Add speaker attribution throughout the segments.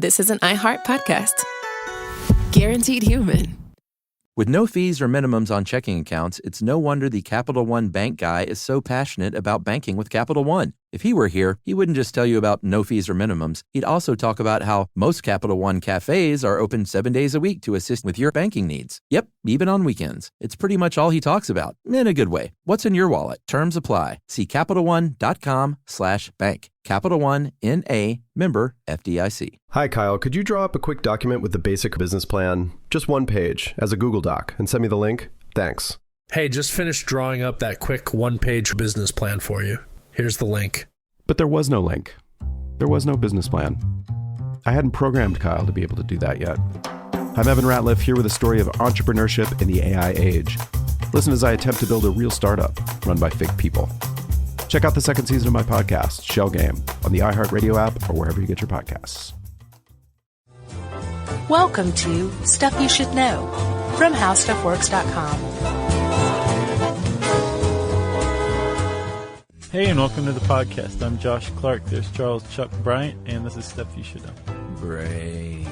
Speaker 1: this is an iHeart podcast. Guaranteed human.
Speaker 2: With no fees or minimums on checking accounts, it's no wonder the Capital One bank guy is so passionate about banking with Capital One. If he were here, he wouldn't just tell you about no fees or minimums. He'd also talk about how most Capital One cafes are open 7 days a week to assist with your banking needs. Yep, even on weekends. It's pretty much all he talks about, in a good way. What's in your wallet? Terms apply. See CapitalOne.com/bank. Capital One, N.A., member FDIC.
Speaker 3: Hi, Kyle. Could you draw up a quick document with the basic business plan, just one page, as a Google Doc, and send me the link? Thanks.
Speaker 4: Hey, just finished drawing up that quick one-page business plan for you. Here's the link.
Speaker 3: But there was no link. There was no business plan. I hadn't programmed Kyle to be able to do that yet. I'm Evan Ratliff, here with a story of entrepreneurship in the AI age. Listen as I attempt to build a real startup run by fake people. Check out the second season of my podcast, Shell Game, on the iHeartRadio app or wherever you get your podcasts.
Speaker 5: Welcome to Stuff You Should Know from HowStuffWorks.com.
Speaker 6: Hey, and welcome to the podcast. I'm Josh Clark. There's Charles Chuck Bryant, and this is Stuff You Should Know.
Speaker 2: Brains.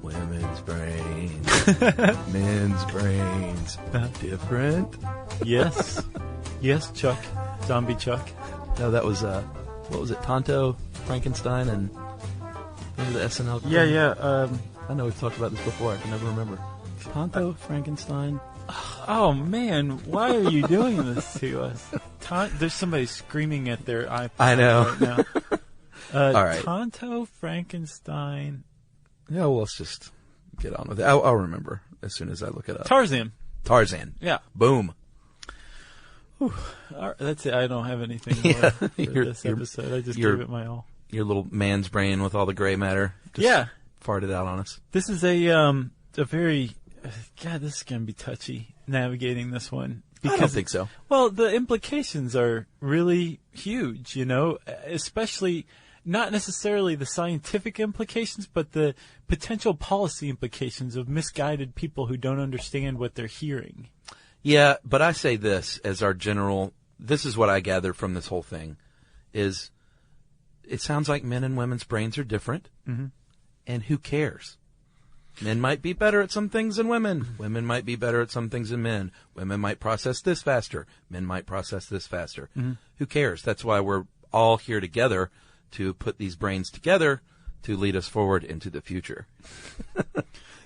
Speaker 2: Women's brains. Men's brains. Different?
Speaker 6: Yes. Yes, Chuck. Zombie Chuck.
Speaker 2: No, that was, what was it? Tonto, Frankenstein, and remember the SNL?
Speaker 6: Yeah.
Speaker 2: I know we've talked about this before. I can never remember. Tonto, Frankenstein.
Speaker 6: Oh, man. Why are you doing this to us? There's somebody screaming at their iPod.
Speaker 2: I know.
Speaker 6: Right now.
Speaker 2: All right.
Speaker 6: Tonto, Frankenstein.
Speaker 2: Yeah, well, let's just get on with it. I'll remember as soon as I look it up.
Speaker 6: Tarzan.
Speaker 2: Yeah. Boom.
Speaker 6: Whew. All right, that's it. I don't have anything more for this episode. I just gave it my all.
Speaker 2: Your little man's brain with all the gray matter just farted out on us.
Speaker 6: This is a very... God, this is going to be touchy, navigating this one.
Speaker 2: I don't think so.
Speaker 6: Well, the implications are really huge, especially not necessarily the scientific implications, but the potential policy implications of misguided people who don't understand what they're hearing.
Speaker 2: Yeah, but I say this as our general, this is what I gather from this whole thing, is it sounds like men and women's brains are different, and who cares? Men might be better at some things than women. Women might be better at some things than men. Women might process this faster. Men might process this faster. Who cares? That's why we're all here together to put these brains together to lead us forward into the future.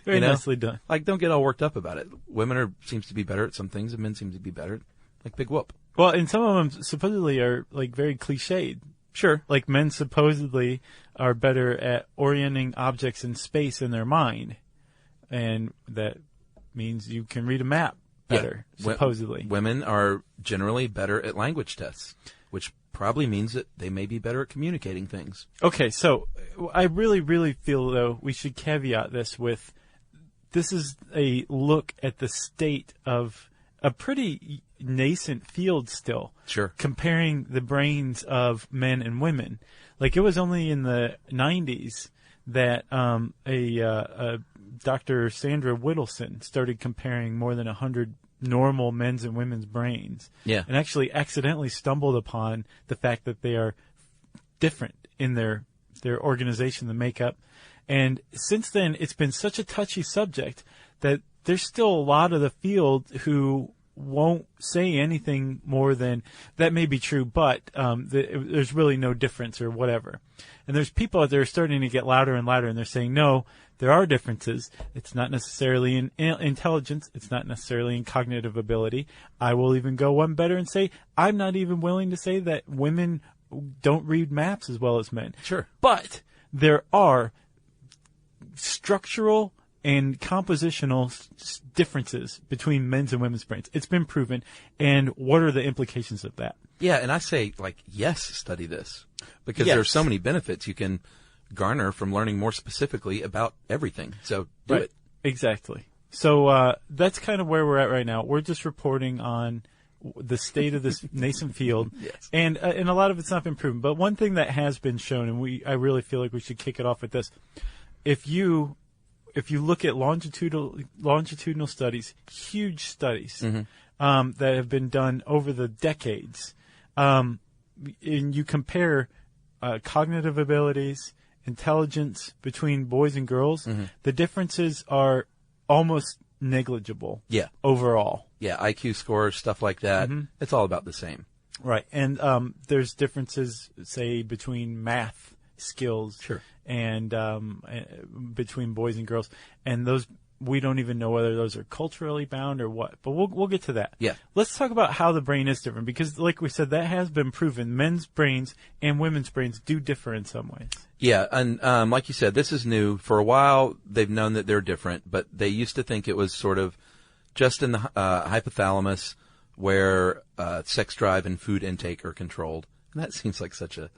Speaker 6: Very nicely done.
Speaker 2: Like, don't get all worked up about it. Women seems to be better at some things, and men seem to be better at, like, big whoop.
Speaker 6: Well, and some of them supposedly are, like, very cliched.
Speaker 2: Sure.
Speaker 6: Like, men supposedly are better at orienting objects in space in their mind. And that means you can read a map better, supposedly.
Speaker 2: Women are generally better at language tests, which probably means that they may be better at communicating things.
Speaker 6: Okay, so I really, really feel, though, we should caveat this with, this is a look at the state of a pretty nascent field still.
Speaker 2: Sure.
Speaker 6: Comparing the brains of men and women. Like, it was only in the 90s that Dr. Sandra Whittleson started comparing more than 100 normal men's and women's brains.
Speaker 2: Yeah.
Speaker 6: And actually accidentally stumbled upon the fact that they are different in their organization, the makeup. And since then, it's been such a touchy subject that there's still a lot of the field who won't say anything more than, that may be true, but there's really no difference or whatever. And there's people out there starting to get louder and louder, and they're saying, no, there are differences. It's not necessarily in intelligence. It's not necessarily in cognitive ability. I will even go one better and say, I'm not even willing to say that women don't read maps as well as men.
Speaker 2: Sure.
Speaker 6: But there are structural and compositional differences between men's and women's brains. It's been proven. And what are the implications of that?
Speaker 2: Yeah, and I say, like, yes, study this. Because there are so many benefits you can garner from learning more specifically about everything. So do it.
Speaker 6: Exactly. So that's kind of where we're at right now. We're just reporting on the state of this nascent field.
Speaker 2: Yes.
Speaker 6: And a lot of it's not been proven. But one thing that has been shown, and I really feel like we should kick it off with this, if you look at longitudinal studies, huge studies that have been done over the decades, and you compare cognitive abilities intelligence between boys and girls, the differences are almost negligible.
Speaker 2: Yeah.
Speaker 6: Overall.
Speaker 2: Yeah, IQ scores, stuff like that. It's all about the same.
Speaker 6: Right. And there's differences, say, between math skills and between boys and girls. And those, we don't even know whether those are culturally bound or what. But we'll get to that.
Speaker 2: Yeah.
Speaker 6: Let's talk about how the brain is different, because like we said, that has been proven. Men's brains and women's brains do differ in some ways.
Speaker 2: Yeah, and like you said, this is new. For a while, they've known that they're different, but they used to think it was sort of just in the hypothalamus where sex drive and food intake are controlled. And that seems like such a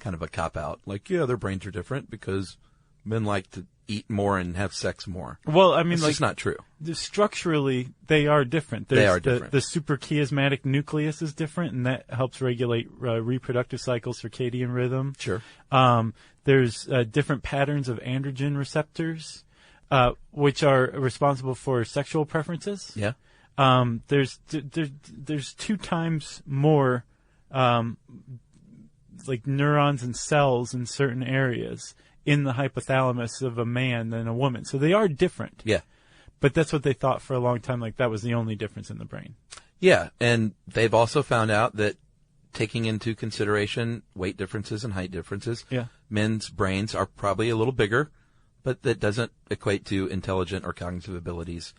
Speaker 2: kind of a cop-out. Like, yeah, their brains are different because men like to eat more and have sex more.
Speaker 6: Well, I mean,
Speaker 2: it's
Speaker 6: like,
Speaker 2: just not true.
Speaker 6: Structurally, they are different.
Speaker 2: They are different.
Speaker 6: The suprachiasmatic nucleus is different, and that helps regulate reproductive cycle, circadian rhythm.
Speaker 2: Sure.
Speaker 6: There's different patterns of androgen receptors, which are responsible for sexual preferences.
Speaker 2: Yeah.
Speaker 6: There's 2 times more like neurons and cells in certain areas in the hypothalamus of a man than a woman. So they are different.
Speaker 2: Yeah.
Speaker 6: But that's what they thought for a long time, like that was the only difference in the brain.
Speaker 2: Yeah, and they've also found out that taking into consideration weight differences and height differences, men's brains are probably a little bigger, but that doesn't equate to intelligent or cognitive abilities.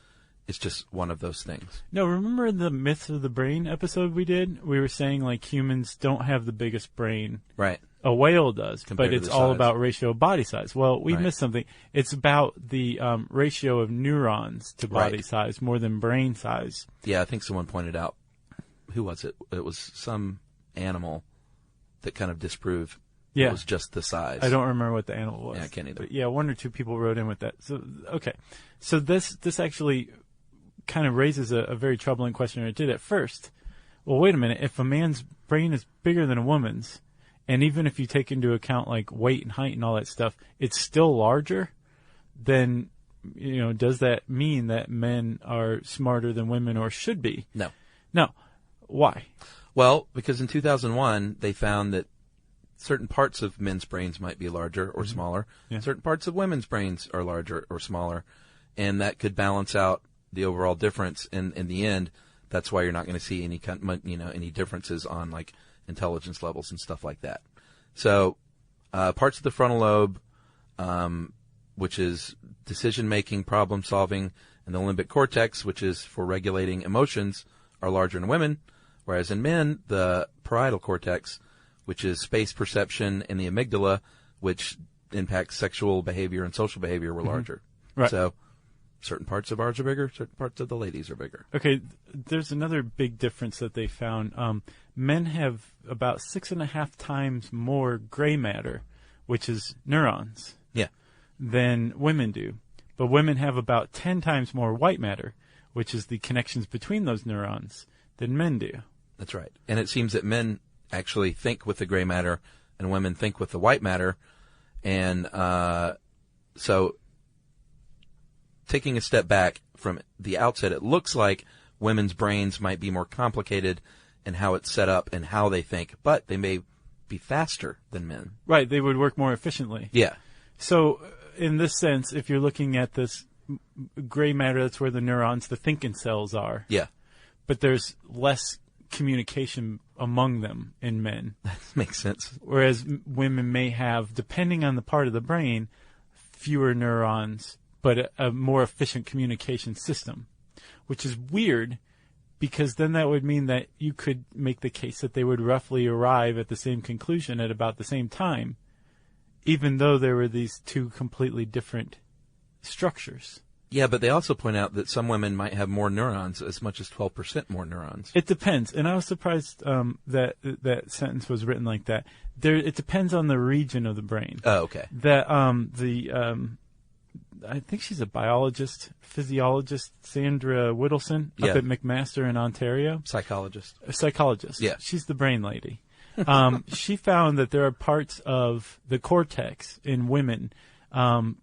Speaker 2: It's just one of those things.
Speaker 6: No, remember the Myths of the Brain episode we did? We were saying like humans don't have the biggest brain.
Speaker 2: Right.
Speaker 6: A whale does,
Speaker 2: Compared
Speaker 6: but
Speaker 2: to
Speaker 6: it's
Speaker 2: the
Speaker 6: all
Speaker 2: size.
Speaker 6: about ratio of body size. Well, we missed something. It's about the ratio of neurons to body size more than brain size.
Speaker 2: Yeah, I think someone pointed out, who was it? It was some animal that kind of disproved it was just the size.
Speaker 6: I don't remember what the animal was.
Speaker 2: Yeah, I can't either.
Speaker 6: But yeah, 1 or 2 people wrote in with that. So, okay. So this actually kind of raises a very troubling question, or it did at first. Well, wait a minute. If a man's brain is bigger than a woman's, and even if you take into account like weight and height and all that stuff, it's still larger, then, you know, does that mean that men are smarter than women or should be?
Speaker 2: No.
Speaker 6: No. Why?
Speaker 2: Well, because in 2001, they found that certain parts of men's brains might be larger or smaller.
Speaker 6: Yeah.
Speaker 2: Certain parts of women's brains are larger or smaller. And that could balance out the overall difference. In the end, that's why you're not going to see any any differences on like intelligence levels and stuff like that. So, parts of the frontal lobe, which is decision-making, problem-solving, and the limbic cortex, which is for regulating emotions, are larger in women, whereas in men, the parietal cortex, which is space perception, and the amygdala, which impacts sexual behavior and social behavior, were larger.
Speaker 6: Right.
Speaker 2: So, certain parts of ours are bigger, certain parts of the ladies are bigger.
Speaker 6: Okay, there's another big difference that they found. Men have about 6.5 times more gray matter, which is neurons, than women do. But women have about 10 times more white matter, which is the connections between those neurons, than men do.
Speaker 2: That's right. And it seems that men actually think with the gray matter and women think with the white matter. And so taking a step back from the outset, it looks like women's brains might be more complicated in how it's set up and how they think, but they may be faster than men.
Speaker 6: Right, they would work more efficiently.
Speaker 2: Yeah.
Speaker 6: So, in this sense, if you're looking at this gray matter, that's where the neurons, the thinking cells are.
Speaker 2: Yeah.
Speaker 6: But there's less communication among them in men.
Speaker 2: That makes sense.
Speaker 6: Whereas women may have, depending on the part of the brain, fewer neurons, but a more efficient communication system, which is weird because then that would mean that you could make the case that they would roughly arrive at the same conclusion at about the same time, even though there were these 2 completely different structures.
Speaker 2: Yeah, but they also point out that some women might have more neurons, as much as 12% more neurons.
Speaker 6: It depends, and I was surprised that sentence was written like that. It depends on the region of the brain.
Speaker 2: Oh, okay.
Speaker 6: That I think she's a biologist, physiologist, Sandra Whittleson, up at McMaster in Ontario.
Speaker 2: Psychologist.
Speaker 6: A psychologist.
Speaker 2: Yeah.
Speaker 6: She's the brain lady. She found that there are parts of the cortex in women,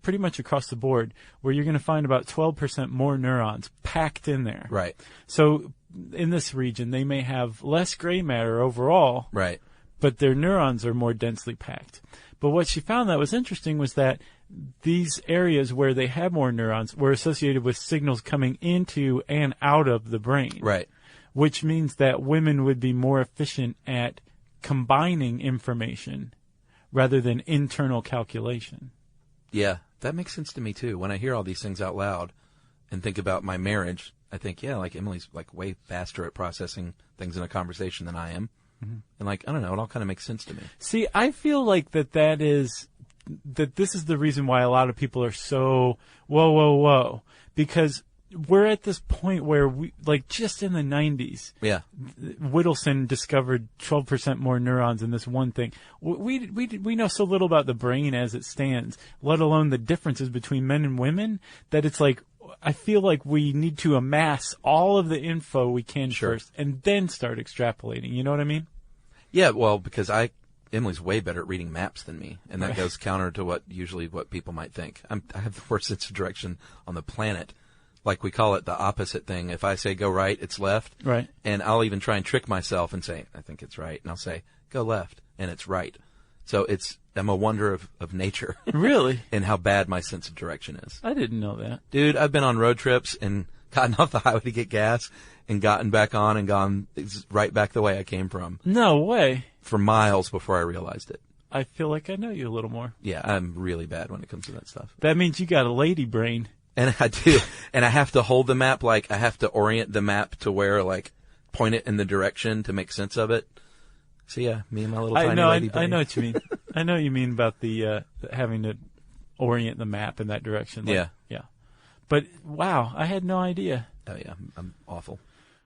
Speaker 6: pretty much across the board, where you're going to find about 12% more neurons packed in there.
Speaker 2: Right.
Speaker 6: So in this region, they may have less gray matter overall.
Speaker 2: Right.
Speaker 6: but their neurons are more densely packed. But what she found that was interesting was that these areas where they had more neurons were associated with signals coming into and out of the brain.
Speaker 2: Right.
Speaker 6: Which means that women would be more efficient at combining information rather than internal calculation.
Speaker 2: Yeah, that makes sense to me too. When I hear all these things out loud and think about my marriage, I think, yeah, like Emily's like way faster at processing things in a conversation than I am. Mm-hmm. And like, I don't know, it all kind of makes sense to me.
Speaker 6: See, I feel like that this is the reason why a lot of people are so whoa, because we're at this point where we, like, just in the 90s,
Speaker 2: yeah,
Speaker 6: Whittleson discovered 12% more neurons in this one thing. We know so little about the brain as it stands, let alone the differences between men and women, that it's like, I feel like we need to amass all of the info we can first and then start extrapolating. You know what I mean?
Speaker 2: Yeah, well, because Emily's way better at reading maps than me, and that goes counter to what people might think. I have the worst sense of direction on the planet. Like we call it the opposite thing. If I say go right, it's left.
Speaker 6: Right.
Speaker 2: And I'll even try and trick myself and say, I think it's right. And I'll say, go left, and it's right. So I'm a wonder of nature.
Speaker 6: Really?
Speaker 2: And how bad my sense of direction is.
Speaker 6: I didn't know that.
Speaker 2: Dude, I've been on road trips and gotten off the highway to get gas and gotten back on and gone right back the way I came from.
Speaker 6: No way.
Speaker 2: For miles before I realized it.
Speaker 6: I feel like I know you a little more.
Speaker 2: Yeah, I'm really bad when it comes to that stuff.
Speaker 6: That means you got a lady brain.
Speaker 2: And I do. And I have to hold the map, like I have to orient the map to where, like, point it in the direction to make sense of it. So yeah, me and my little tiny lady brain.
Speaker 6: I know what you mean. I know what you mean about the having to orient the map in that direction. Like, yeah. But wow, I had no idea.
Speaker 2: Oh yeah, I'm awful.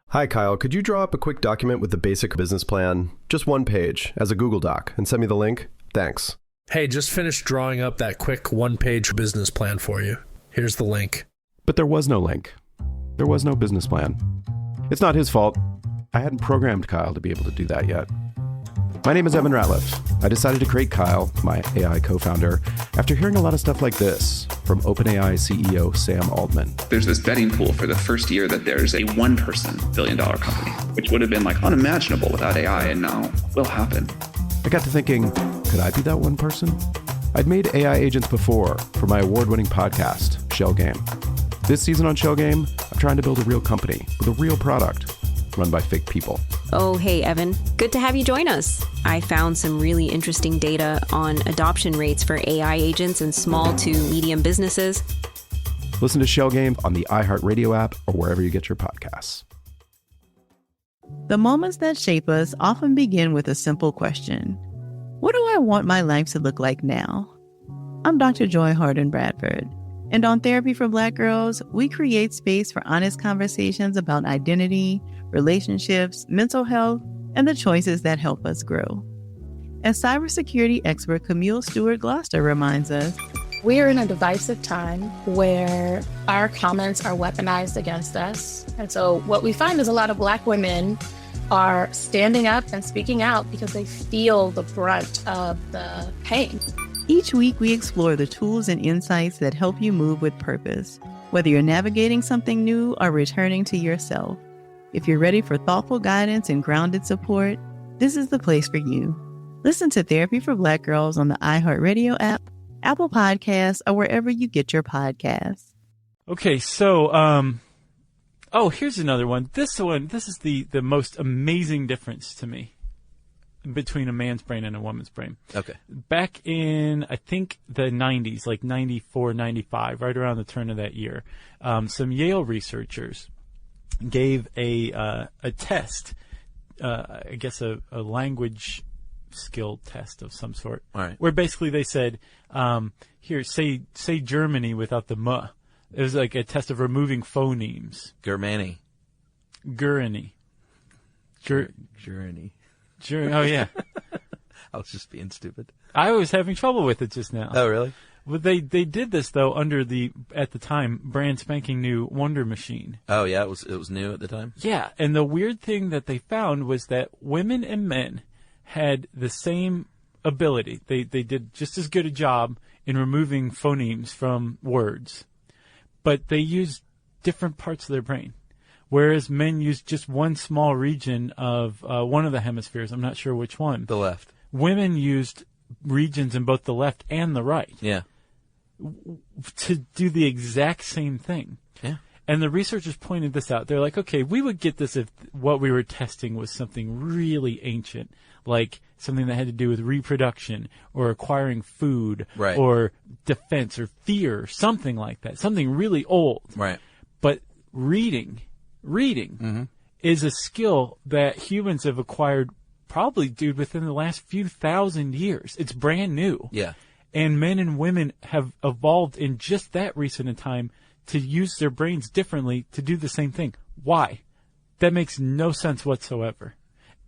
Speaker 3: Hi, Kyle. Could you draw up a quick document with the basic business plan, just one page, as a Google Doc, and send me the link? Thanks.
Speaker 4: Hey, just finished drawing up that quick one-page business plan for you. Here's the link.
Speaker 3: But there was no link. There was no business plan. It's not his fault. I hadn't programmed Kyle to be able to do that yet. My name is Evan Ratliff. I decided to create Kyle, my AI co-founder, after hearing a lot of stuff like this from OpenAI CEO Sam Altman.
Speaker 7: There's this betting pool for the first year that there's a one-person billion-dollar company, which would have been like unimaginable without AI, and now will happen.
Speaker 3: I got to thinking, could I be that one person? I'd made AI agents before for my award-winning podcast, Shell Game. This season on Shell Game, I'm trying to build a real company with a real product run by fake people.
Speaker 8: Oh, hey, Evan. Good to have you join us. I found some really interesting data on adoption rates for AI agents in small to medium businesses.
Speaker 3: Listen to Shell Game on the iHeartRadio app or wherever you get your podcasts.
Speaker 9: The moments that shape us often begin with a simple question. What do I want my life to look like now? I'm Dr. Joy Harden Bradford, and on Therapy for Black Girls, we create space for honest conversations about identity, relationships, mental health, and the choices that help us grow. As cybersecurity expert Camille Stewart-Gloucester reminds us,
Speaker 10: we're in a divisive time where our comments are weaponized against us. And so what we find is a lot of Black women are standing up and speaking out because they feel the brunt of the pain.
Speaker 9: Each week, we explore the tools and insights that help you move with purpose, whether you're navigating something new or returning to yourself. If you're ready for thoughtful guidance and grounded support, this is the place for you. Listen to Therapy for Black Girls on the iHeartRadio app, Apple Podcasts, or wherever you get your podcasts.
Speaker 6: Okay, so, here's another one. This is the most amazing difference to me between a man's brain and a woman's brain.
Speaker 2: Okay.
Speaker 6: Back in, I think, the 90s, like 94, 95, right around the turn of that year, some Yale researchers gave a test, I guess a language skill test of some sort.
Speaker 2: All right.
Speaker 6: Where basically they said, here, say Germany without the M. It was like a test of removing phonemes.
Speaker 2: Germany.
Speaker 6: Gurney.
Speaker 2: Journey.
Speaker 6: Oh, yeah.
Speaker 2: I was just being stupid.
Speaker 6: I was having trouble with it just now.
Speaker 2: Oh, really?
Speaker 6: Well, they did this, though, under the, at the time, brand spanking new Wonder Machine.
Speaker 2: Oh, yeah? It was new at the time?
Speaker 6: Yeah, and the weird thing that they found was that women and men had the same ability. They did just as good a job in removing phonemes from words, but they used different parts of their brain. whereas men use just one small region of one of the hemispheres. I'm not sure which one.
Speaker 2: The left.
Speaker 6: Women used regions in both the left and the right.
Speaker 2: Yeah.
Speaker 6: To do the exact same thing.
Speaker 2: Yeah.
Speaker 6: And the researchers pointed this out. They're like, okay, we would get this if what we were testing was something really ancient, like something that had to do with reproduction or acquiring food
Speaker 2: right.
Speaker 6: or defense or fear, or something like that, something really old.
Speaker 2: Right.
Speaker 6: But reading is a skill that humans have acquired probably, dude, within the last few thousand years. It's brand new.
Speaker 2: Yeah.
Speaker 6: And men and women have evolved in just that recent a time to use their brains differently to do the same thing. Why? That makes no sense whatsoever.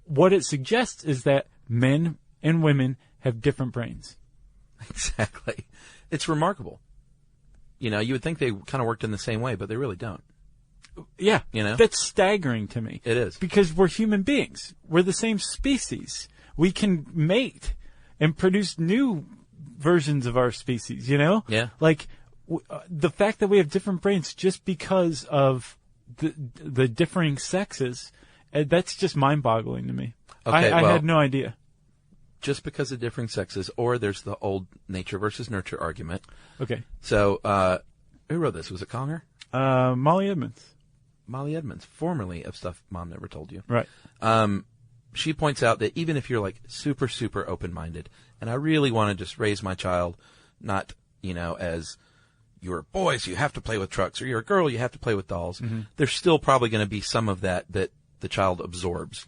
Speaker 6: What it suggests is that men and women have different brains.
Speaker 2: Exactly. It's remarkable. You know, you would think they kind of worked in the same way, but they really don't.
Speaker 6: Yeah.
Speaker 2: You know?
Speaker 6: That's staggering to me.
Speaker 2: It is.
Speaker 6: Because we're human beings. We're the same species. We can mate and produce new versions of our species, you know?
Speaker 2: Yeah.
Speaker 6: Like, the fact that we have different brains just because of the differing sexes, that's just mind-boggling to me.
Speaker 2: Okay,
Speaker 6: I
Speaker 2: well,
Speaker 6: had no idea.
Speaker 2: Just because of differing sexes, or there's the old nature versus nurture argument.
Speaker 6: Okay.
Speaker 2: So, who wrote this? Was it Conger?
Speaker 6: Molly Edmonds.
Speaker 2: Molly Edmonds, formerly of Stuff Mom Never Told You.
Speaker 6: Right.
Speaker 2: She points out that even if you're like super, super open-minded, and I really want to just raise my child, not, you know, as you're boys, you have to play with trucks, or you're a girl, you have to play with dolls. Mm-hmm. There's still probably going to be some of that the child absorbs,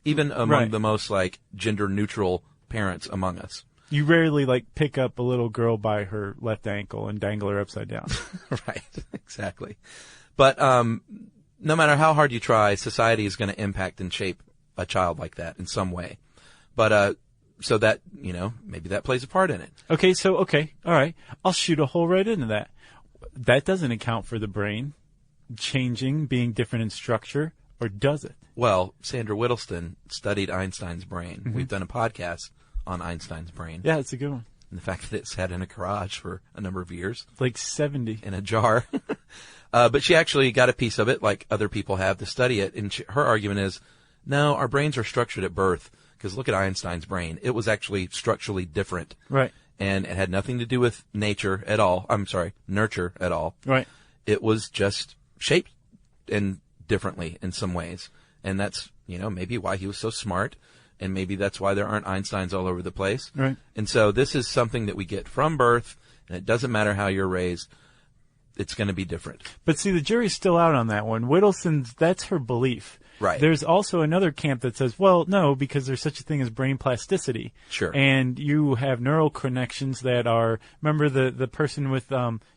Speaker 2: even among the most like gender-neutral parents among us.
Speaker 6: You rarely like pick up a little girl by her left ankle and dangle her upside down.
Speaker 2: Right, exactly. But no matter how hard you try, society is going to impact and shape a child like that in some way. But so that, you know, maybe that plays a part in it.
Speaker 6: Okay, all right. I'll shoot a hole right into that. That doesn't account for the brain changing, being different in structure, or does it?
Speaker 2: Well, Sandra Whittleston studied Einstein's brain. Mm-hmm. We've done a podcast on Einstein's brain.
Speaker 6: Yeah, it's a good one.
Speaker 2: And the fact that it sat in a garage for a number of years.
Speaker 6: Like 70.
Speaker 2: In a jar. But she actually got a piece of it, like other people have, to study it. And her argument is, no, our brains are structured at birth. Because look at Einstein's brain. It was actually structurally different.
Speaker 6: Right.
Speaker 2: And it had nothing to do with nurture at all.
Speaker 6: Right.
Speaker 2: It was just shaped and differently in some ways. And that's, you know, maybe why he was so smart. And maybe that's why there aren't Einsteins all over the place.
Speaker 6: Right.
Speaker 2: And so this is something that we get from birth. And it doesn't matter how you're raised. It's going to be different.
Speaker 6: But see, the jury's still out on that one. Whittleston's, that's her belief.
Speaker 2: Right.
Speaker 6: There's also another camp that says, well, no, because there's such a thing as brain plasticity.
Speaker 2: Sure.
Speaker 6: And you have neural connections that are, remember the person with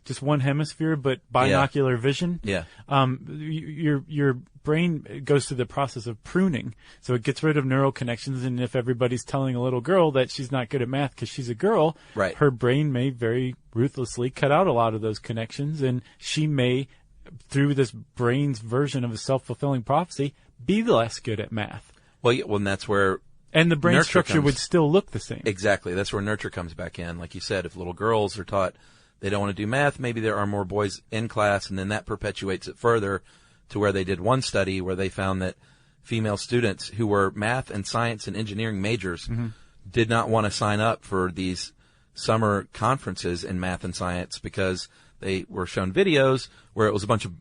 Speaker 6: just one hemisphere but binocular vision?
Speaker 2: Yeah.
Speaker 6: Your brain goes through the process of pruning. So it gets rid of neural connections, and if everybody's telling a little girl that she's not good at math because she's a girl,
Speaker 2: right,
Speaker 6: her brain may very ruthlessly cut out a lot of those connections, and she may, through this brain's version of a self-fulfilling prophecy, be less good at math.
Speaker 2: Well, yeah, and that's where...
Speaker 6: And the brain structure would still look the same.
Speaker 2: Exactly. That's where nurture comes back in. Like you said, if little girls are taught they don't want to do math, maybe there are more boys in class, and then that perpetuates it further to where they did one study where they found that female students who were math and science and engineering majors did not want to sign up for these summer conferences in math and science because they were shown videos where it was a bunch of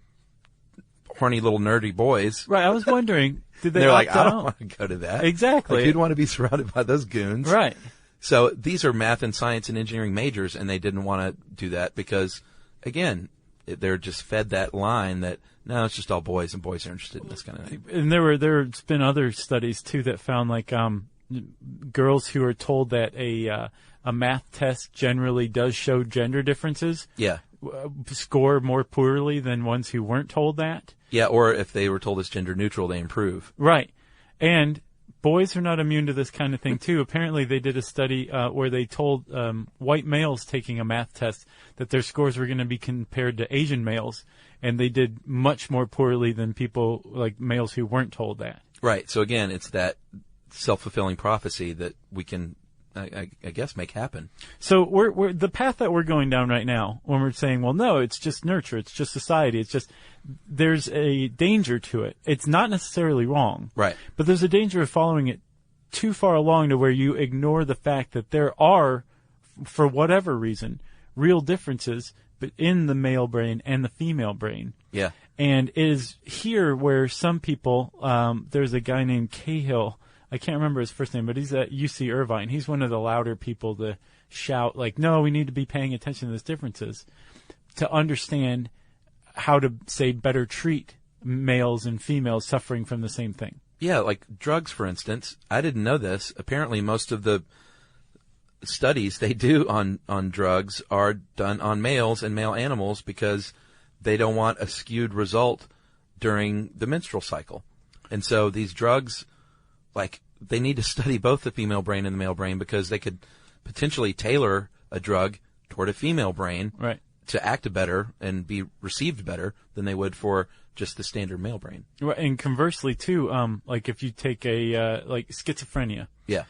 Speaker 2: horny little nerdy boys.
Speaker 6: Right. I was wondering, did they
Speaker 2: They're like,
Speaker 6: opt
Speaker 2: I don't
Speaker 6: out?
Speaker 2: want to go to that.
Speaker 6: Exactly.
Speaker 2: Like, you'd want to be surrounded by those goons.
Speaker 6: Right.
Speaker 2: So these are math and science and engineering majors, and they didn't want to do that because, again, they're just fed that line that, no, it's just all boys, and boys are interested in this kind of thing.
Speaker 6: And there's been other studies, too, that found, like, girls who are told that a math test generally does show gender differences.
Speaker 2: Yeah.
Speaker 6: Score more poorly than ones who weren't told that.
Speaker 2: Yeah, or if they were told it's gender neutral, they improve.
Speaker 6: Right. And boys are not immune to this kind of thing, too. Apparently, they did a study where they told white males taking a math test that their scores were going to be compared to Asian males, and they did much more poorly than people, like males who weren't told that.
Speaker 2: Right. So, again, it's that self-fulfilling prophecy that we can I guess, make happen.
Speaker 6: So we're the path that we're going down right now, when we're saying, well, no, it's just nurture, it's just society, it's just, there's a danger to it. It's not necessarily wrong.
Speaker 2: Right.
Speaker 6: But there's a danger of following it too far along to where you ignore the fact that there are, for whatever reason, real differences in the male brain and the female brain.
Speaker 2: Yeah.
Speaker 6: And it is here where some people, there's a guy named Cahill, I can't remember his first name, but he's at UC Irvine. He's one of the louder people to shout, like, no, we need to be paying attention to these differences to understand how to, say, better treat males and females suffering from the same thing.
Speaker 2: Yeah, like drugs, for instance. I didn't know this. Apparently, most of the studies they do on drugs are done on males and male animals because they don't want a skewed result during the menstrual cycle. And so these drugs, like, they need to study both the female brain and the male brain because they could potentially tailor a drug toward a female brain
Speaker 6: right.
Speaker 2: to act better and be received better than they would for just the standard male brain.
Speaker 6: Right, and conversely, too, like if you take like schizophrenia.
Speaker 2: Yeah.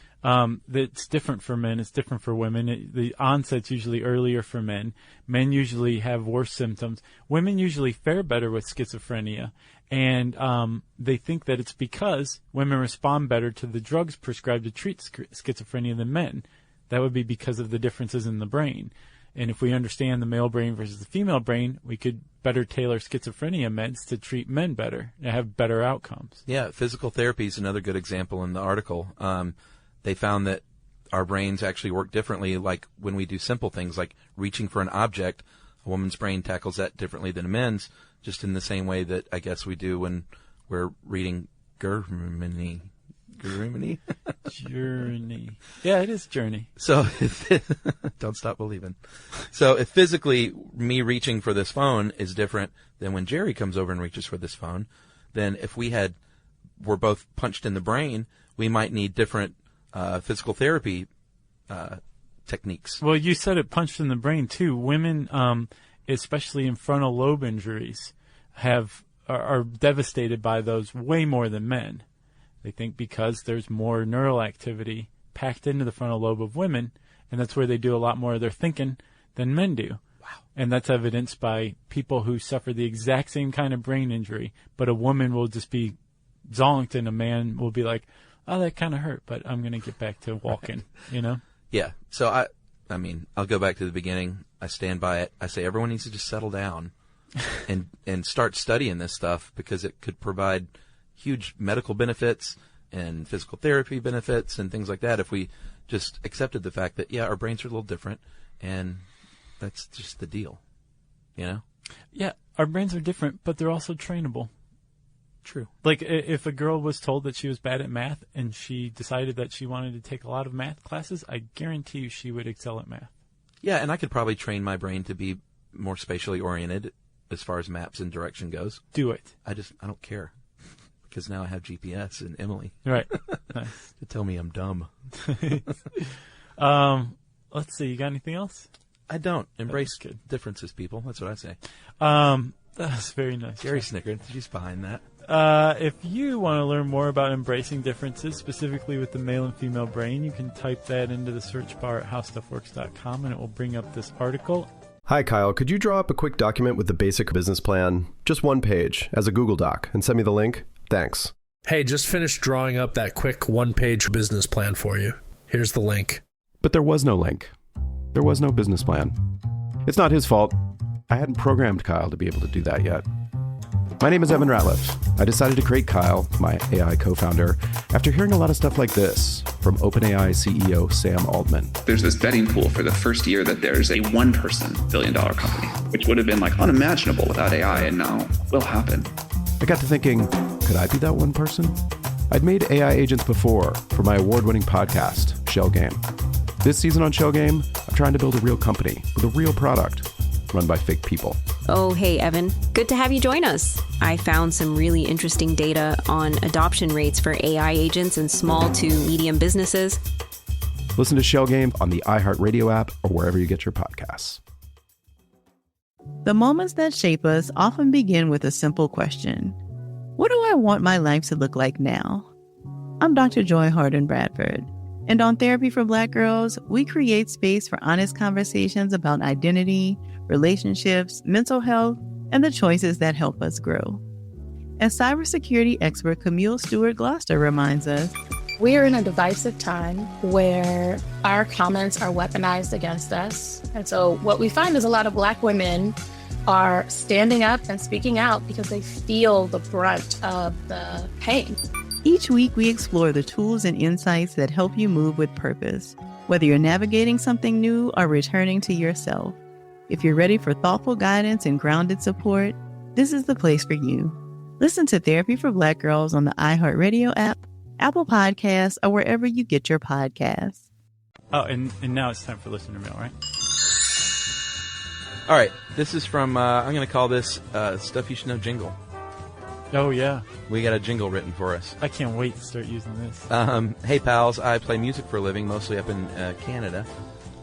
Speaker 6: It's different for men. It's different for women. The onset's usually earlier for men. Men usually have worse symptoms. Women usually fare better with schizophrenia. And they think that it's because women respond better to the drugs prescribed to treat schizophrenia than men. That would be because of the differences in the brain. And if we understand the male brain versus the female brain, we could better tailor schizophrenia meds to treat men better and have better outcomes.
Speaker 2: Yeah, physical therapy is another good example in the article. They found that our brains actually work differently, like when we do simple things like reaching for an object. A woman's brain tackles that differently than a men's, just in the same way that I guess we do when we're reading Germany.
Speaker 6: Journey. Yeah, it is Journey.
Speaker 2: So, don't stop believing. So if physically me reaching for this phone is different than when Jerry comes over and reaches for this phone, then if we're both punched in the brain, we might need different physical therapy techniques.
Speaker 6: Well, you said it punched in the brain too. Women, especially in frontal lobe injuries, are devastated by those way more than men. They think because there's more neural activity packed into the frontal lobe of women, and that's where they do a lot more of their thinking than men do.
Speaker 2: Wow.
Speaker 6: And that's evidenced by people who suffer the exact same kind of brain injury, but a woman will just be zonked and a man will be like, oh, that kind of hurt, but I'm going to get back to walking, you know?
Speaker 2: Yeah. So I mean, I'll go back to the beginning. I stand by it. I say everyone needs to just settle down and start studying this stuff because it could provide huge medical benefits and physical therapy benefits and things like that if we just accepted the fact that, yeah, our brains are a little different and that's just the deal, you know?
Speaker 6: Yeah, our brains are different, but they're also trainable.
Speaker 2: True.
Speaker 6: Like if a girl was told that she was bad at math and she decided that she wanted to take a lot of math classes, I guarantee you she would excel at math.
Speaker 2: Yeah, and I could probably train my brain to be more spatially oriented as far as maps and direction goes.
Speaker 6: Do it.
Speaker 2: I don't care. Because now I have GPS and Emily.
Speaker 6: Right. Nice.
Speaker 2: To tell me I'm dumb.
Speaker 6: Let's see. You got anything else?
Speaker 2: I don't. Embrace differences, people. That's what I say.
Speaker 6: That's very nice.
Speaker 2: Gary snickered. She's behind that.
Speaker 6: If you want to learn more about embracing differences, specifically with the male and female brain, you can type that into the search bar at howstuffworks.com and it will bring up this article.
Speaker 3: Hi, Kyle. Could you draw up a quick document with the basic business plan, just one page, as a Google Doc, and send me the link? Thanks.
Speaker 4: Hey, just finished drawing up that quick one-page business plan for you. Here's the link.
Speaker 3: But there was no link. There was no business plan. It's not his fault. I hadn't programmed Kyle to be able to do that yet. My name is Evan Ratliff. I decided to create Kyle, my AI co-founder, after hearing a lot of stuff like this from OpenAI CEO Sam Altman.
Speaker 7: There's this betting pool for the first year that there's a one-person billion-dollar company, which would have been like unimaginable without AI, and now will happen.
Speaker 3: I got to thinking, could I be that one person? I'd made AI agents before for my award-winning podcast, Shell Game. This season on Shell Game, I'm trying to build a real company with a real product run by fake people.
Speaker 8: Oh, hey, Evan. Good to have you join us. I found some really interesting data on adoption rates for AI agents in small to medium businesses.
Speaker 3: Listen to Shell Game on the iHeartRadio app or wherever you get your podcasts.
Speaker 9: The moments that shape us often begin with a simple question. What do I want my life to look like now? I'm Dr. Joy Harden Bradford. And on Therapy for Black Girls, we create space for honest conversations about identity, relationships, mental health, and the choices that help us grow. As cybersecurity expert Camille Stewart Gloucester reminds us,
Speaker 10: we are in a divisive time where our comments are weaponized against us. And so what we find is a lot of Black women are standing up and speaking out because they feel the brunt of the pain.
Speaker 9: Each week we explore the tools and insights that help you move with purpose, whether you're navigating something new or returning to yourself. If you're ready for thoughtful guidance and grounded support, this is the place for you. Listen to Therapy for Black Girls on the iHeartRadio app, Apple Podcasts, or wherever you get your podcasts.
Speaker 6: Oh, and now it's time for listener mail, right?
Speaker 2: All right, this is from, I'm going to call this Stuff You Should Know jingle.
Speaker 6: Oh, yeah.
Speaker 2: We got a jingle written for us.
Speaker 6: I can't wait to start using this.
Speaker 2: Hey, pals, I play music for a living, mostly up in Canada.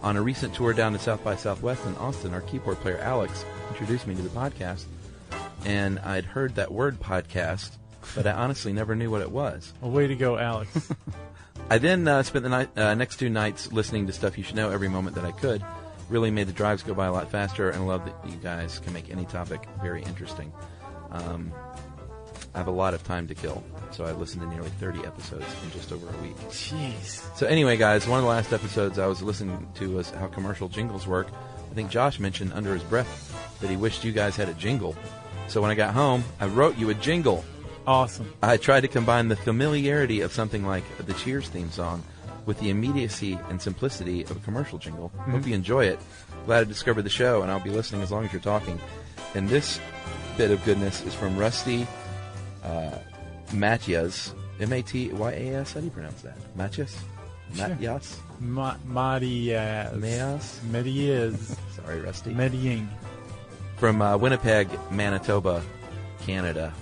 Speaker 2: On a recent tour down to South by Southwest in Austin, our keyboard player, Alex, introduced me to the podcast. And I'd heard that word podcast, but I honestly never knew what it was.
Speaker 6: Well, way to go, Alex.
Speaker 2: I then spent the next 2 nights listening to Stuff You Should Know every moment that I could. Really made the drives go by a lot faster, and I love that you guys can make any topic very interesting. I have a lot of time to kill, so I listened to nearly 30 episodes in just over a week.
Speaker 6: Jeez.
Speaker 2: So anyway, guys, one of the last episodes I was listening to was how commercial jingles work. I think Josh mentioned under his breath that he wished you guys had a jingle. So when I got home, I wrote you a jingle.
Speaker 6: Awesome.
Speaker 2: I tried to combine the familiarity of something like the Cheers theme song with the immediacy and simplicity of a commercial jingle. Hope you enjoy it. Glad I discovered the show, and I'll be listening as long as you're talking. And this bit of goodness is from Rusty Matyas. M-A-T-Y-A-S? How do you pronounce that? Matyas? Matyas?
Speaker 6: Matyas.
Speaker 2: Sorry, Rusty.
Speaker 6: Medellin.
Speaker 2: From Winnipeg, Manitoba, Canada,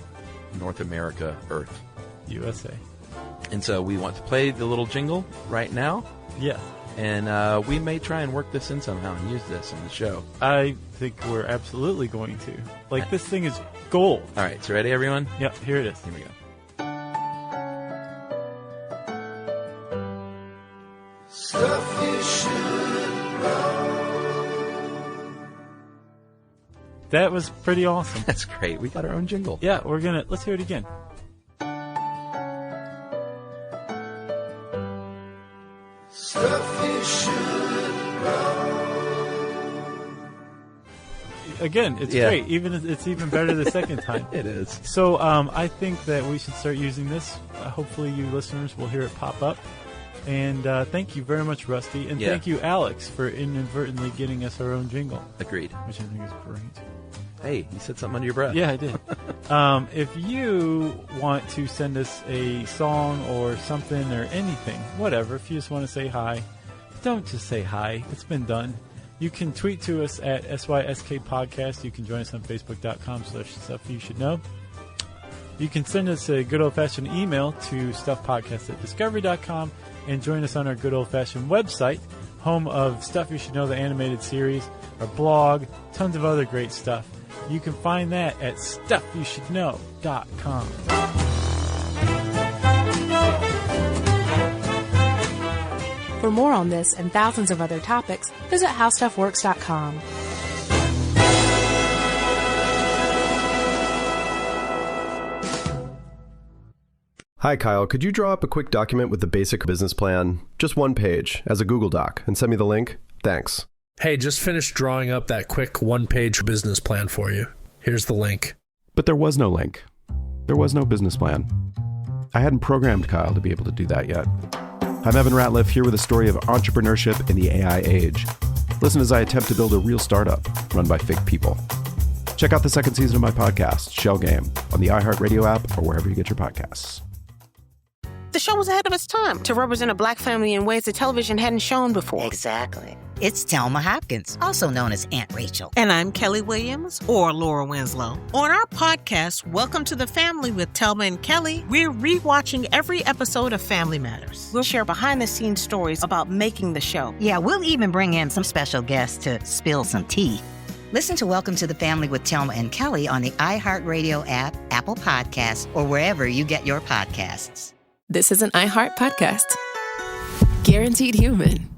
Speaker 2: North America, Earth.
Speaker 6: USA.
Speaker 2: And so we want to play the little jingle right now.
Speaker 6: Yeah.
Speaker 2: And we may try and work this in somehow and use this in the show.
Speaker 6: I think we're absolutely going to. Like, this thing is gold.
Speaker 2: All right, so ready, everyone?
Speaker 6: Yep, here it is.
Speaker 2: Here we go.
Speaker 11: Stuff you should know.
Speaker 6: That was pretty awesome.
Speaker 2: That's great. We got our own jingle.
Speaker 6: Yeah, let's hear it again.
Speaker 11: Stuff you should know.
Speaker 6: Again, it's great. It's even better the second time.
Speaker 2: It is.
Speaker 6: So I think that we should start using this. Hopefully you listeners will hear it pop up. And thank you very much, Rusty. And thank you, Alex, for inadvertently getting us our own jingle.
Speaker 2: Agreed.
Speaker 6: Which I think is great.
Speaker 2: Hey, you said something under your breath.
Speaker 6: Yeah, I did. If you want to send us a song or something or anything, whatever, if you just want to say hi, don't just say hi. It's been done. You can tweet to us at SYSK Podcast. You can join us on Facebook.com/Stuff You Should Know. You can send us a good old-fashioned email to stuffpodcast@discovery.com and join us on our good old-fashioned website, home of Stuff You Should Know, the animated series, our blog, tons of other great stuff. You can find that at stuffyoushouldknow.com.
Speaker 5: For more on this and thousands of other topics, visit howstuffworks.com.
Speaker 3: Hi, Kyle. Could you draw up a quick document with the basic business plan, just one page, as a Google Doc, and send me the link? Thanks.
Speaker 4: Hey, just finished drawing up that quick one-page business plan for you. Here's the link.
Speaker 3: But there was no link. There was no business plan. I hadn't programmed Kyle to be able to do that yet. I'm Evan Ratliff, here with a story of entrepreneurship in the AI age. Listen as I attempt to build a real startup run by fake people. Check out the second season of my podcast, Shell Game, on the iHeartRadio app or wherever you get your podcasts.
Speaker 12: The show was ahead of its time to represent a Black family in ways that television hadn't shown before.
Speaker 13: Exactly. It's Thelma Hopkins, also known as Aunt Rachel.
Speaker 14: And I'm Kelly Williams, or Laura Winslow. On our podcast, Welcome to the Family with Thelma and Kelly, we're rewatching every episode of Family Matters.
Speaker 12: We'll share behind-the-scenes stories about making the show.
Speaker 13: Yeah, we'll even bring in some special guests to spill some tea. Listen to Welcome to the Family with Thelma and Kelly on the iHeartRadio app, Apple Podcasts, or wherever you get your podcasts.
Speaker 1: This is an iHeart podcast. Guaranteed human.